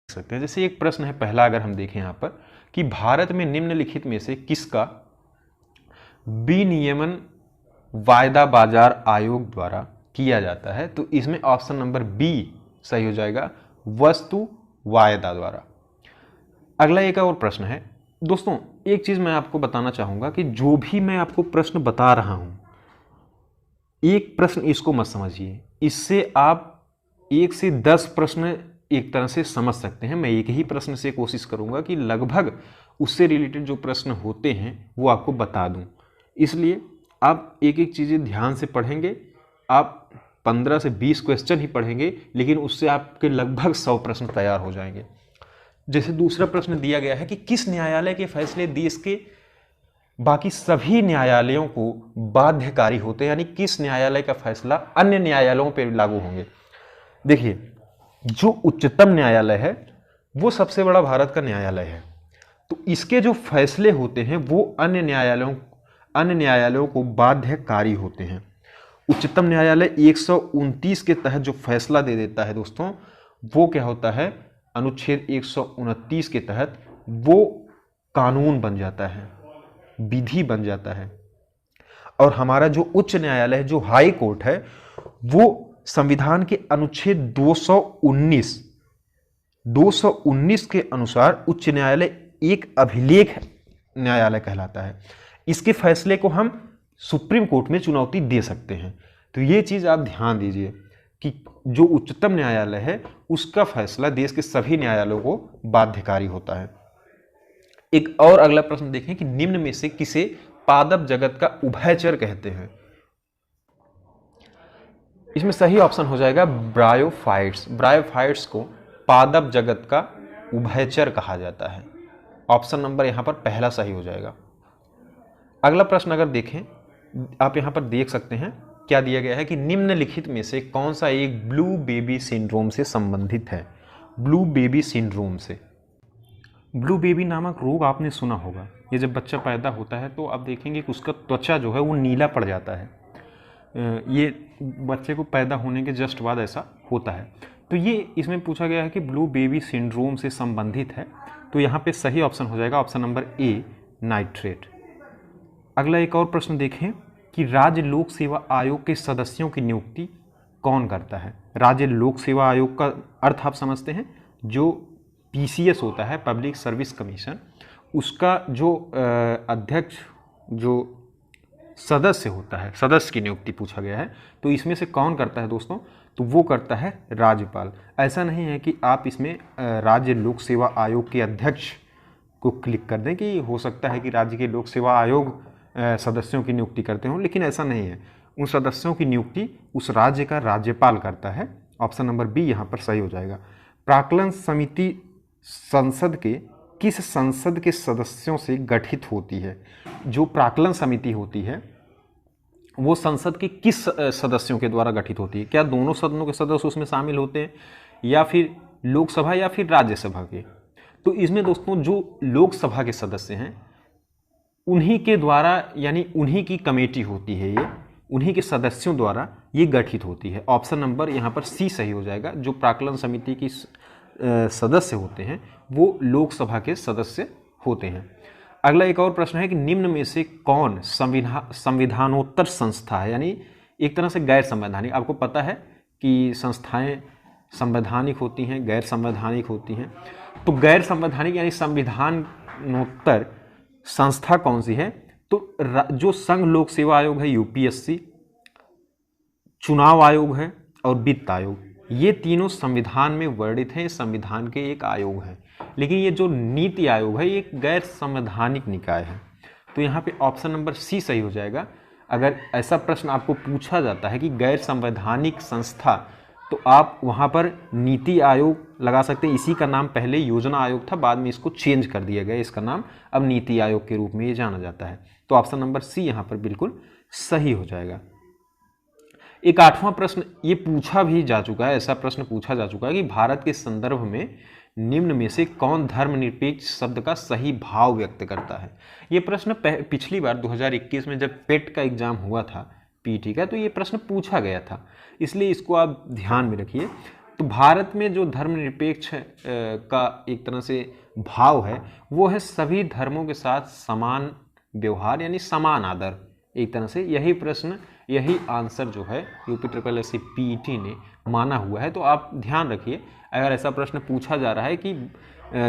सकते हैं। जैसे एक प्रश्न है पहला, अगर हम देखें यहाँ पर कि भारत में निम्नलिखित में से किसका विनियमन वायदा बाजार आयोग द्वारा किया जाता है, तो इसमें ऑप्शन नंबर बी सही हो जाएगा, वस्तु वायदा द्वारा। अगला एक और प्रश्न है दोस्तों, एक चीज मैं आपको बताना चाहूंगा कि जो भी मैं आपको प्रश्न बता रहा हूं, एक प्रश्न इसको मत समझिए, इससे आप 1 से 10 प्रश्न एक तरह से समझ सकते हैं। मैं एक ही प्रश्न से कोशिश करूंगा कि लगभग उससे रिलेटेड जो प्रश्न होते हैं वो आपको बता दूं। इसलिए आप एक एक चीज़ें ध्यान से पढ़ेंगे। आप 15 से 20 क्वेश्चन ही पढ़ेंगे, लेकिन उससे आपके लगभग 100 प्रश्न तैयार हो जाएंगे। जैसे दूसरा प्रश्न दिया गया है कि किस न्यायालय के फैसले देश के बाकी सभी न्यायालयों को बाध्यकारी होते हैं, यानी किस न्यायालय का फैसला अन्य न्यायालयों पर लागू होंगे। देखिए, जो उच्चतम न्यायालय है वो सबसे बड़ा भारत का न्यायालय है, तो इसके जो फैसले होते हैं वो अन्य न्यायालयों को बाध्यकारी होते हैं। उच्चतम न्यायालय 129 के तहत जो फैसला दे देता है दोस्तों, वो क्या होता है, अनुच्छेद 129 के तहत वो कानून बन जाता है, विधि बन जाता है। और हमारा जो उच्च न्यायालय है, जो हाई कोर्ट है, वो संविधान के अनुच्छेद 219 के अनुसार उच्च न्यायालय एक अभिलेख न्यायालय कहलाता है। इसके फैसले को हम सुप्रीम कोर्ट में चुनौती दे सकते हैं। तो ये चीज आप ध्यान दीजिए कि जो उच्चतम न्यायालय है उसका फैसला देश के सभी न्यायालयों को बाध्यकारी होता है। एक और अगला प्रश्न देखें कि निम्न में से किसे पादप जगत का उभयचर कहते हैं। इसमें सही ऑप्शन हो जाएगा ब्रायोफाइट्स। ब्रायोफाइट्स को पादप जगत का उभयचर कहा जाता है। ऑप्शन नंबर यहां पर पहला सही हो जाएगा। अगला प्रश्न अगर देखें, आप यहां पर देख सकते हैं क्या दिया गया है कि निम्नलिखित में से कौन सा एक ब्लू बेबी सिंड्रोम से संबंधित है। ब्लू बेबी सिंड्रोम से, ब्लू बेबी नामक रोग आपने सुना होगा। ये जब बच्चा पैदा होता है तो आप देखेंगे कि उसका त्वचा जो है वो नीला पड़ जाता है। ये बच्चे को पैदा होने के जस्ट बाद ऐसा होता है। तो ये इसमें पूछा गया है कि ब्लू बेबी सिंड्रोम से संबंधित है, तो यहाँ पे सही ऑप्शन हो जाएगा ऑप्शन नंबर ए, नाइट्रेट। अगला एक और प्रश्न देखें कि राज्य लोक सेवा आयोग के सदस्यों की नियुक्ति कौन करता है। राज्य लोक सेवा आयोग का अर्थ आप समझते हैं, जो पीसीएस होता है, पब्लिक सर्विस कमीशन, उसका जो अध्यक्ष, जो सदस्य होता है, सदस्य की नियुक्ति पूछा गया है। तो इसमें से कौन करता है दोस्तों, तो वो करता है राज्यपाल। ऐसा नहीं है कि आप इसमें राज्य लोक सेवा आयोग के अध्यक्ष को क्लिक कर दें कि हो सकता है कि राज्य के लोक सेवा आयोग सदस्यों की नियुक्ति करते हों, लेकिन ऐसा नहीं है। उन सदस्यों की नियुक्ति उस राज्य का राज्यपाल करता है। ऑप्शन नंबर बी यहाँ पर सही हो जाएगा। प्राक्कलन समिति संसद के किस संसद के सदस्यों से गठित होती है। जो प्राक्कलन समिति होती है वो संसद के किस सदस्यों के द्वारा गठित होती है। क्या दोनों सदनों के सदस्य उसमें शामिल होते हैं, या फिर लोकसभा या फिर राज्यसभा के। तो इसमें दोस्तों जो लोकसभा के सदस्य हैं उन्हीं के द्वारा, यानी उन्हीं की कमेटी होती है, ये उन्हीं के सदस्यों द्वारा ये गठित होती है। ऑप्शन नंबर यहाँ पर सी सही हो जाएगा। जो प्राक्कलन समिति की सदस्य होते हैं वो लोकसभा के सदस्य होते हैं। अगला एक और प्रश्न है कि निम्न में से कौन संविधानोत्तर संस्था है, यानी एक तरह से गैर संवैधानिक। आपको पता है कि संस्थाएं संवैधानिक होती हैं, गैर संवैधानिक होती हैं। तो गैर संवैधानिक यानी संविधानोत्तर संस्था कौन सी है, तो जो संघ लोक सेवा आयोग है, यूपीएससी, चुनाव आयोग है और वित्त आयोग, ये तीनों संविधान में वर्णित हैं, संविधान के एक आयोग हैं। लेकिन ये जो नीति आयोग है ये एक गैर संवैधानिक निकाय है। तो यहाँ पे ऑप्शन नंबर सी सही हो जाएगा। अगर ऐसा प्रश्न आपको पूछा जाता है कि गैर संवैधानिक संस्था, तो आप वहाँ पर नीति आयोग लगा सकते हैं। इसी का नाम पहले योजना आयोग था, बाद में इसको चेंज कर दिया गया, इसका नाम अब नीति आयोग के रूप में ये जाना जाता है। तो ऑप्शन नंबर सी यहाँ पर बिल्कुल सही हो जाएगा। एक 8वां प्रश्न ये पूछा भी जा चुका है, ऐसा प्रश्न पूछा जा चुका है कि भारत के संदर्भ में निम्न में से कौन धर्मनिरपेक्ष शब्द का सही भाव व्यक्त करता है। ये प्रश्न पिछली बार 2021 में जब पेट का एग्जाम हुआ था, पीटी का, तो ये प्रश्न पूछा गया था, इसलिए इसको आप ध्यान में रखिए। तो भारत में जो धर्मनिरपेक्ष का एक तरह से भाव है वो है सभी धर्मों के साथ समान व्यवहार यानी समान आदर। एक तरह से यही प्रश्न, यही आंसर जो है UP पीईटी ने माना हुआ है। तो आप ध्यान रखिए, अगर ऐसा प्रश्न पूछा जा रहा है कि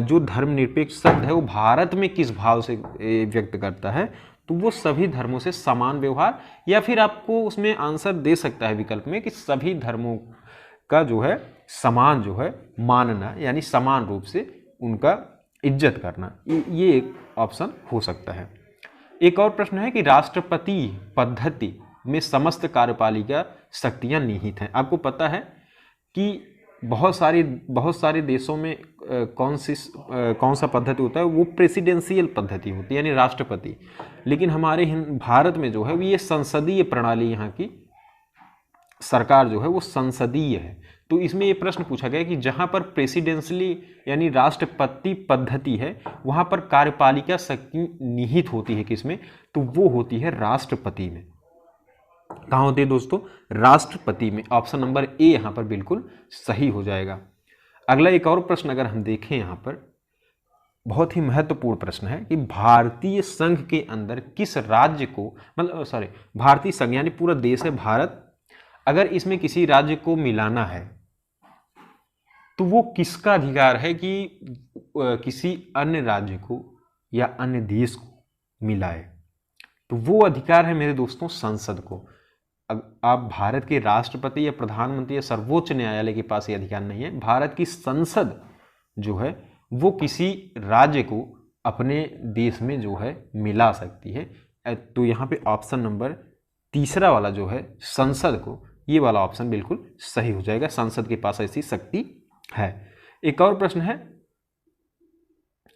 जो धर्मनिरपेक्ष शब्द है वो भारत में किस भाव से व्यक्त करता है, तो वो सभी धर्मों से समान व्यवहार, या फिर आपको उसमें आंसर दे सकता है विकल्प में कि सभी धर्मों का जो है समान जो है मानना, यानी समान रूप से उनका इज्जत करना, ये एक ऑप्शन हो सकता है। एक और प्रश्न है कि राष्ट्रपति पद्धति में समस्त कार्यपालिका शक्तियां निहित हैं। आपको पता है कि बहुत सारे देशों में कौन सा पद्धति होता है, वो प्रेसिडेंशियल पद्धति होती है यानी राष्ट्रपति, लेकिन हमारे भारत में जो है ये संसदीय प्रणाली, यहाँ की सरकार जो है वो संसदीय है। तो इसमें ये प्रश्न पूछा गया कि जहाँ पर प्रेसिडेंशियली यानी राष्ट्रपति पद्धति है वहाँ पर कार्यपालिका शक्ति निहित होती है किसमें, तो वो होती है राष्ट्रपति में। कहाँ होती है दोस्तों, राष्ट्रपति में। ऑप्शन नंबर ए यहाँ पर बिल्कुल सही हो जाएगा। अगला एक और प्रश्न अगर हम देखें यहाँ पर, बहुत ही महत्वपूर्ण प्रश्न है कि भारतीय संघ के अंदर किस राज्य को, मतलब भारतीय संघ यानी पूरा देश है भारत, अगर इसमें किसी राज्य को मिलाना है तो वो किसका अधिकार है कि किसी अन्य राज्य को या अन्य देश को मिलाए, तो वो अधिकार है मेरे दोस्तों संसद को। आप भारत के राष्ट्रपति या प्रधानमंत्री या सर्वोच्च न्यायालय के पास ये अधिकार नहीं है। भारत की संसद जो है वो किसी राज्य को अपने देश में जो है मिला सकती है। तो यहाँ पे ऑप्शन नंबर तीसरा वाला जो है संसद को, ये वाला ऑप्शन बिल्कुल सही हो जाएगा। संसद के पास ऐसी शक्ति है। एक और प्रश्न है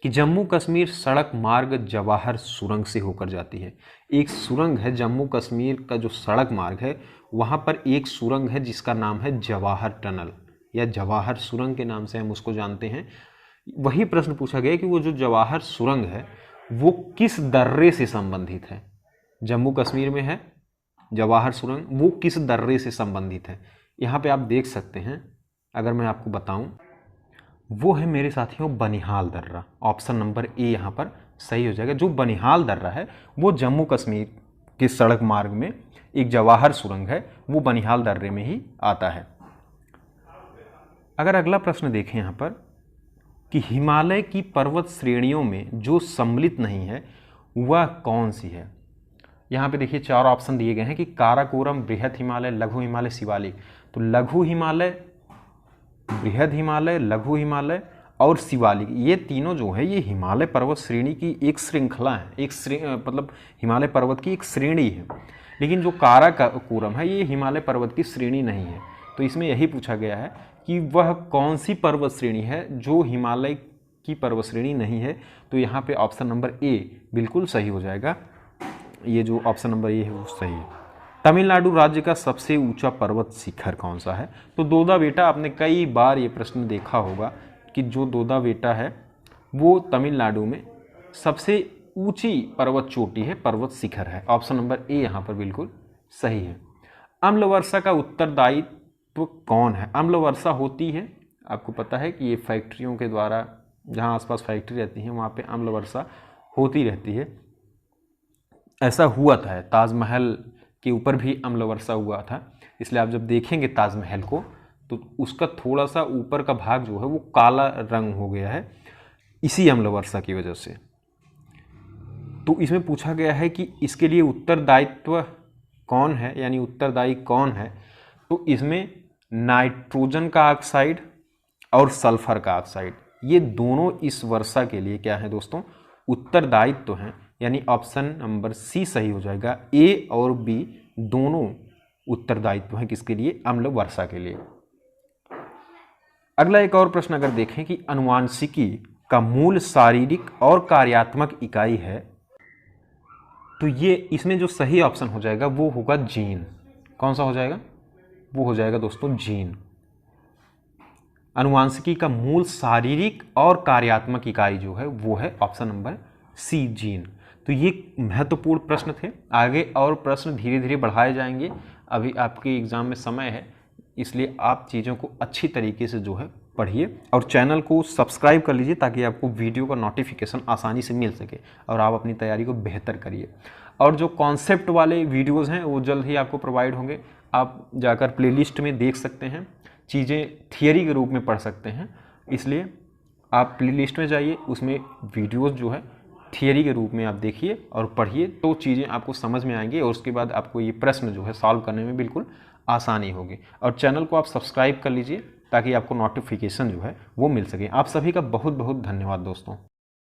कि जम्मू कश्मीर सड़क मार्ग जवाहर सुरंग से होकर जाती है। एक सुरंग है जम्मू कश्मीर का जो सड़क मार्ग है, वहाँ पर एक सुरंग है जिसका नाम है जवाहर टनल या जवाहर सुरंग के नाम से हम उसको जानते हैं। वही प्रश्न पूछा गया कि वो जो जवाहर सुरंग है वो किस दर्रे से संबंधित है। जम्मू कश्मीर में है जवाहर सुरंग, वो किस दर्रे से संबंधित है। यहाँ पे आप देख सकते हैं, अगर मैं आपको बताऊं, वो है मेरे साथियों बनिहाल दर्रा। ऑप्शन नंबर ए यहाँ पर सही हो जाएगा। जो बनिहाल दर्रा है वो जम्मू कश्मीर के सड़क मार्ग में एक जवाहर सुरंग है, वो बनिहाल दर्रे में ही आता है। अगर अगला प्रश्न देखें यहाँ पर कि हिमालय की पर्वत श्रेणियों में जो सम्मिलित नहीं है वह कौन सी है। यहाँ पे देखिए 4 ऑप्शन दिए गए हैं कि काराकोरम, बृहद हिमालय, लघु हिमालय, शिवालिक। तो लघु हिमालय, बृहद हिमालय, लघु हिमालय और शिवालिक, ये तीनों जो है ये हिमालय पर्वत श्रेणी की एक श्रृंखला है, मतलब हिमालय पर्वत की एक श्रेणी है। लेकिन जो काराकोरम है ये हिमालय पर्वत की श्रेणी नहीं है। तो इसमें यही पूछा गया है कि वह कौन सी पर्वत श्रेणी है जो हिमालय की पर्वत श्रेणी नहीं है। तो यहाँ पे ऑप्शन नंबर ए बिल्कुल सही हो जाएगा। ये जो ऑप्शन नंबर ए है वो सही है। तमिलनाडु राज्य का सबसे ऊंचा पर्वत शिखर कौन सा है। तो दोदा बेटा, आपने कई बार ये प्रश्न देखा होगा कि जो दोदा बेटा है वो तमिलनाडु में सबसे ऊंची पर्वत चोटी है, पर्वत शिखर है। ऑप्शन नंबर ए यहाँ पर बिल्कुल सही है। अम्ल वर्षा का उत्तरदायित्व कौन है। अम्ल वर्षा होती है, आपको पता है कि ये फैक्ट्रियों के द्वारा, जहाँ आसपास फैक्ट्री रहती हैं वहाँ पे अम्ल वर्षा होती रहती है। ऐसा हुआ था, ताजमहल के ऊपर भी अम्ल वर्षा हुआ था। इसलिए आप जब देखेंगे ताजमहल को तो उसका थोड़ा सा ऊपर का भाग जो है वो काला रंग हो गया है, इसी अम्ल वर्षा की वजह से। तो इसमें पूछा गया है कि इसके लिए उत्तरदायित्व कौन है, यानी उत्तरदायी कौन है। तो इसमें नाइट्रोजन का ऑक्साइड और सल्फर का ऑक्साइड, ये दोनों इस वर्षा के लिए क्या है दोस्तों, उत्तरदायित्व तो हैं। यानी ऑप्शन नंबर सी सही हो जाएगा। ए और बी दोनों उत्तरदायित्व हैं किसके लिए, अम्ल वर्षा के लिए। अगला एक और प्रश्न अगर देखें कि अनुवांशिकी का मूल शारीरिक और कार्यात्मक इकाई है, तो ये इसमें जो सही ऑप्शन हो जाएगा वो होगा जीन। कौन सा हो जाएगा, वो हो जाएगा दोस्तों जीन। अनुवांशिकी का मूल शारीरिक और कार्यात्मक इकाई जो है वो है ऑप्शन नंबर सी जीन। तो ये महत्वपूर्ण प्रश्न थे। आगे और प्रश्न धीरे धीरे बढ़ाए जाएंगे, अभी आपके एग्जाम में समय है, इसलिए आप चीज़ों को अच्छी तरीके से जो है पढ़िए और चैनल को सब्सक्राइब कर लीजिए ताकि आपको वीडियो का नोटिफिकेशन आसानी से मिल सके और आप अपनी तैयारी को बेहतर करिए। और जो कॉन्सेप्ट वाले वीडियोस हैं वो जल्द ही आपको प्रोवाइड होंगे, आप जाकर प्लेलिस्ट में देख सकते हैं, चीज़ें थियरी के रूप में पढ़ सकते हैं। इसलिए आप प्लेलिस्ट में जाइए, उसमें वीडियोस जो है थियरी के रूप में आप देखिए और पढ़िए, तो चीज़ें आपको समझ में आएंगी और उसके बाद आपको ये प्रश्न जो है सॉल्व करने में बिल्कुल आसानी होगी। और चैनल को आप सब्सक्राइब कर लीजिए ताकि आपको नोटिफिकेशन जो है वो मिल सके। आप सभी का बहुत बहुत धन्यवाद दोस्तों।